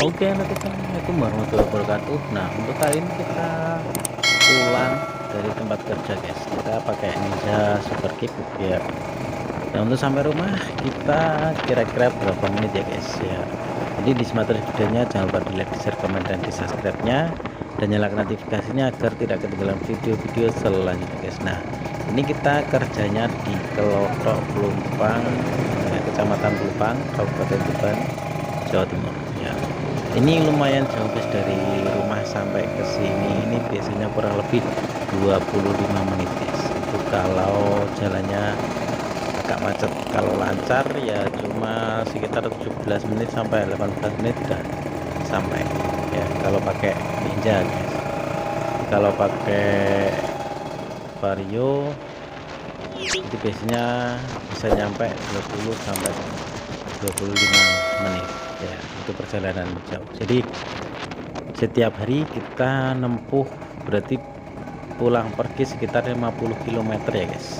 Oke, assalamualaikum warahmatullahi wabarakatuh. Nah, untuk kali ini kita pulang dari tempat kerja, guys. Kita pakai Ninja Super Keep ya. Nah, untuk sampai rumah kita kira-kira berapa menit ya, guys? Ya. Jadi di materi videonya jangan lupa di like, di share, komen, dan di subscribe-nya, dan nyalakan notifikasinya agar tidak ketinggalan video-video selanjutnya, guys. Nah, ini kita kerjanya di Kelotok Pelumpang, Kecamatan Pelumpang, Kabupaten Tuban, Jawa Timur. Ya, ini lumayan jauh, guys, dari rumah sampai ke sini. Ini biasanya kurang lebih 25 menit, guys. Itu kalau jalannya agak macet. Kalau lancar ya cuma sekitar 17 menit sampai 18 menit udah sampai ya, kalau pakai Ninja, guys. Kalau pakai Vario itu biasanya bisa nyampe 20 sampai 25 menit ya, itu perjalanan jauh. Jadi setiap hari kita nempuh, berarti pulang pergi sekitar 50 km ya, guys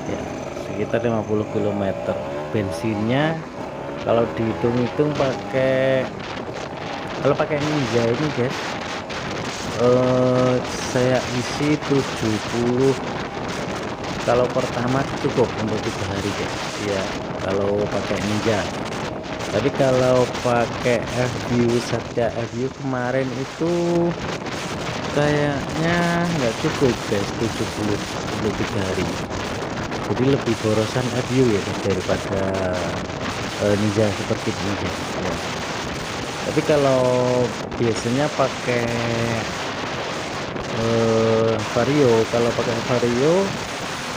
ya, sekitar 50 km. Bensinnya kalau dihitung-hitung kalau pakai Ninja ini, guys, saya isi 70. Kalau pertama cukup untuk 3 hari, guys ya, kalau pakai Ninja. Tapi kalau pakai FView, Satya FView kemarin itu kayaknya nggak cukup, guys, 70 untuk 3 hari. Jadi lebih borosan FView ya, guys, daripada Ninja seperti ini, guys ya. Tapi kalau biasanya pakai Vario, kalau pakai Vario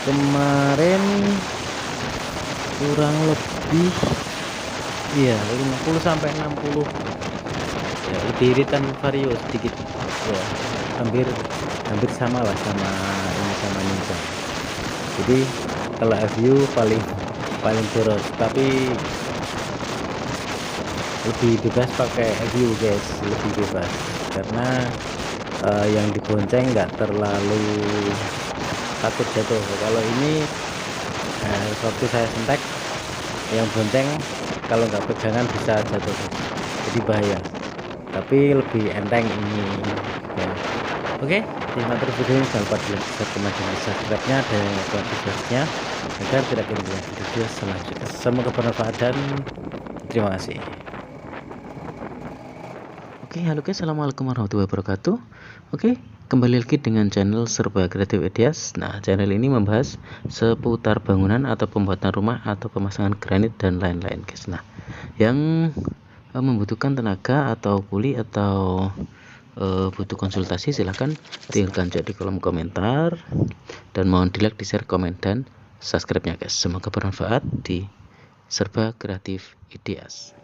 kemarin kurang lebih iya 50 sampai 60 ya, lebih iritan Vario sedikit ya, hampir sama lah sama ini, sama Ninja. Jadi kalau FU paling boros, tapi lebih bebas pakai FU, guys, lebih bebas karena yang dibonceng nggak terlalu takut jatuh. Kalau ini waktu saya sentek, yang bonceng kalau nggak pegangan bisa jatuh, jadi bahaya. Tapi lebih enteng ini ya. Oke, di materi video ini jangan lupa di like, share, komen, dan subscribe-nya dan notifikasinya agar tidak ketinggalan video selanjutnya. Semoga bermanfaat dan terima kasih. Oke, halo guys, assalamualaikum warahmatullahi wabarakatuh. Oke, kembali lagi dengan channel Serba Kreatif Ideas. Nah, channel ini membahas seputar bangunan atau pembuatan rumah atau pemasangan granit dan lain-lain, guys. Nah, yang membutuhkan tenaga atau kuli atau butuh konsultasi, silahkan tinggalkan chat di kolom komentar, dan mohon di like, di share, komen, dan subscribe-nya, guys. Semoga bermanfaat di Serba Kreatif Ideas.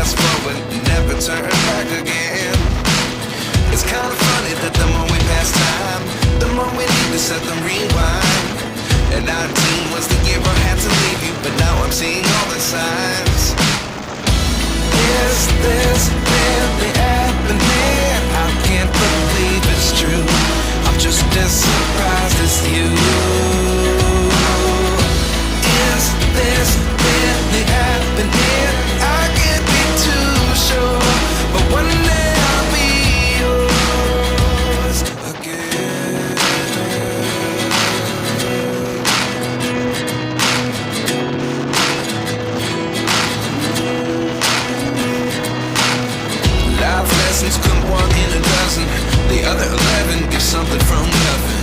fast forward, never turn back again. It's kind of funny that the more we pass time, the more we need to set them rewind. And 19 was the year I had to leave you, but now I'm seeing all the signs. Is this really happening? I can't believe it's true. I'm just as surprised as you. Is this really happening? I can't be too sure, but one day I'll be yours again. Life lessons come one in a dozen. The other 11 give something from nothing.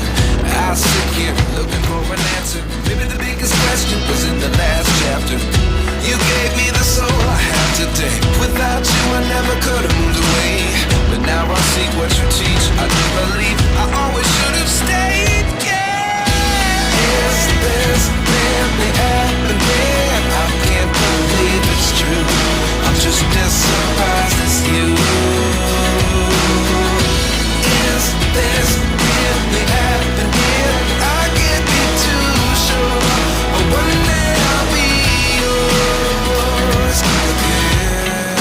I sit here looking for an answer. Maybe the biggest question was in the last chapter. You gave me the soul I have today. Without you I never could have moved away. But now I see what you teach. I do believe I always should have stayed. Yeah. Is this really happening? I can't believe it's true. I'm just as surprised as you. Is this really happening? I can't be too sure, but one day I'll be yours again.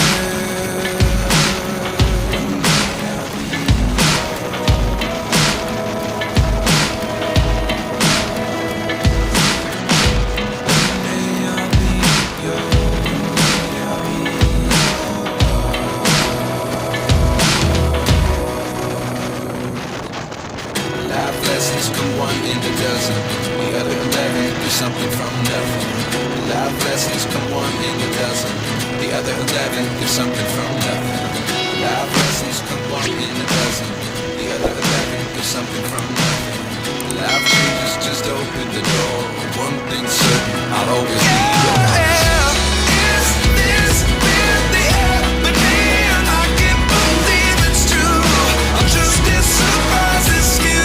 Life lessons come one in a dozen. The other 11 do something from nothing. Life lessons come one in a dozen. The other 11 do something from nothing. Life lessons come one in a dozen. The other 11 do something from nothing. Life changes just open the door. One thing's certain, I'll always be yours. Is this really happening? I can't believe it's true. I'm just as surprised as you.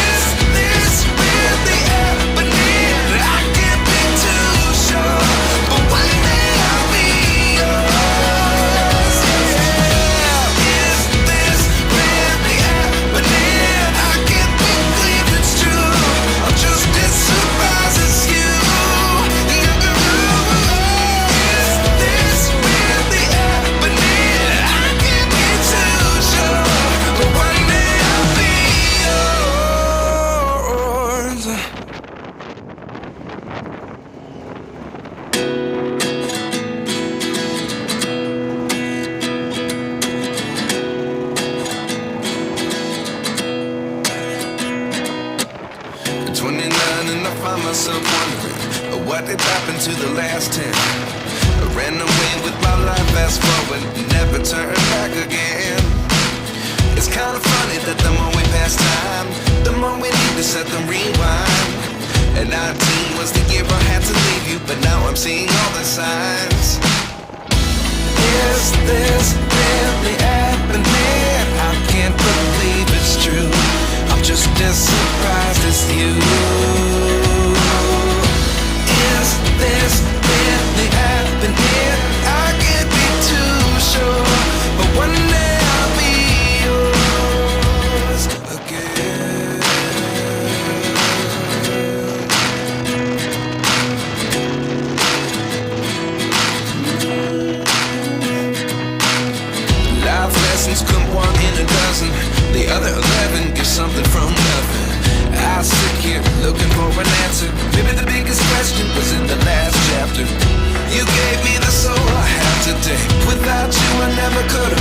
Is this really happening? I can't be too sure, but one day I'll be yours. Yeah. Is this really happening? I can't believe it's true. I'm just as surprised as you. Is this really happening? I can't be too sure, but one day I'll be yours. 29 and I find myself wondering what did happen to the last 10. I ran away with my life, fast forward, never turn back again. It's kind of funny that the more we pass time, the more we need to set them rewind. And 19 was the year I had to leave you, but now I'm seeing all the signs. Is this really happening? I can't believe it's true. I'm just as surprised as you. Is this really happening? I can't be too sure, but one day I'll be yours again. Life lessons come one in a dozen. The other 11 give something from nothing. I sit here looking for an answer. Maybe the biggest question was in the last chapter. You gave me the soul I have today. Without you I never could have